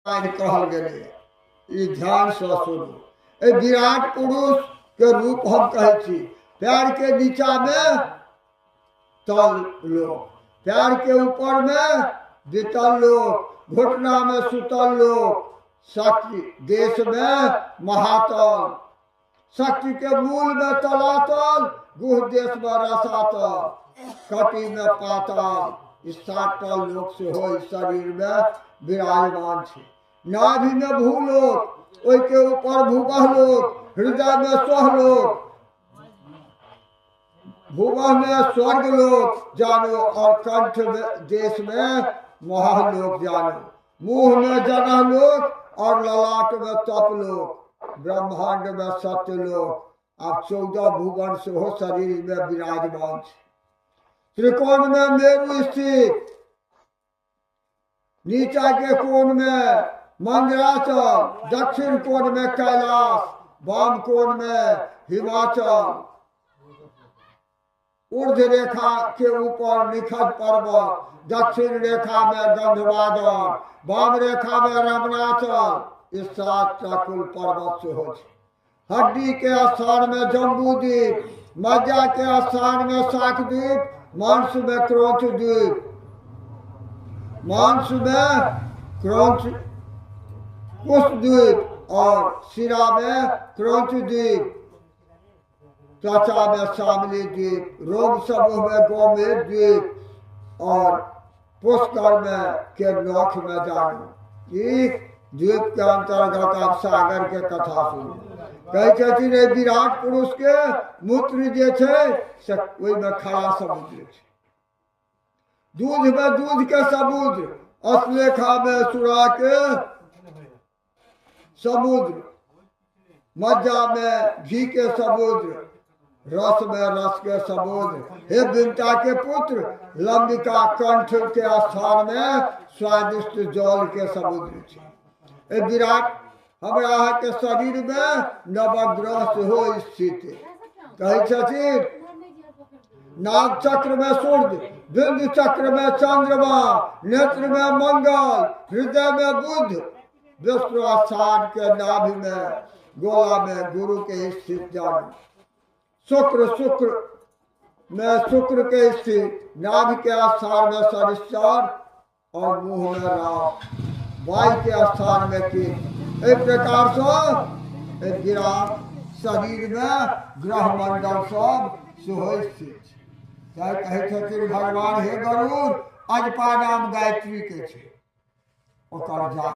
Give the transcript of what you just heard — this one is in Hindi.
कहल गेले ई ध्यान से सुनो। ए विराट पुरुष के रूप हम कहे छी। पैर के नीचा में तल लोक, पैर के ऊपर में वितल लोक, घुटना में सुतल लोक, शक्ति देश में महातल, शक्ति के मूल में तलातल, गुह देश में रसातल, कटी में पाताल, इस 7 तल लोक से हो शरीर में विराजमान छे। नाभि में भूलोक, ओई के ऊपर भूगह लोक, हृदय में स्वर्ग लोक, भूगह में स्वर्ग लोक जानो, और कंठ देश में महालोक जानो, मुंह में जनह लोक और ललाट में तप लोक, ब्रह्मांड में सत्य लोक। आप 14 भुवन से हो शरीर में विराजमान छे। त्रिकोण में मेरु स्थित, नीचा के कोण में मंदराचल, दक्षिण कोण में कैलाश, वाम कोण में हिमाचल, ऊर्ध रेखा के ऊपर निखत पर्वत, दक्षिण रेखा में गंधमादन, वाम रेखा में रमणाचल, इस 7 कुल पर्वत से हो। हड्डी के स्थान में जम्बूद्वीप, मज्जा के स्थान में शाकद्वीप, मांस में क्रोध द्वीप, मांस में क्रोध कुशद्वीप और शिरा में क्रोध द्वीप, त्वचा में शामली द्वीप, रोग समूह में गोमेद द्वीप और पुष्कर में के नौख में जानो। ई द्वीप के अंतर्गत आप सागर के कथा सुनो। कहे छथिन विराट पुरुष के मूत्र जे छे ओई में खड़ा समुद्र छे। दूध में दूध के समुद्र, अश्लेखा में सुरा के समुद्र, मज्जा में घी के समुद्र, रस में रस के समुद्र, हे विंता के पुत्र, लंबिका कंठ के स्थान में स्वादिष्ट जल के समुद्र छे। विराट हमरा के शरीर में नवग्रह से हो स्थित। कहे छथिन नाग चक्र में सूर्य, बिंदु चक्र में चंद्रमा, नेत्र में मंगल, हृदय में बुध, विष्णु स्थान के नाभि में गोला में गुरु के स्थित जानो। शुक्र में शुक्र के स्थित, नाभि के स्थान में शनिश्चर और मुंह में राहु, वायु के स्थान में केतु। एक प्रकार से विराट शरीर में ग्रह मंडल सब सेहो स्थित। कहे छथिन भगवान हे गरुड़, अजपा नाम गायत्री के छे, ओकर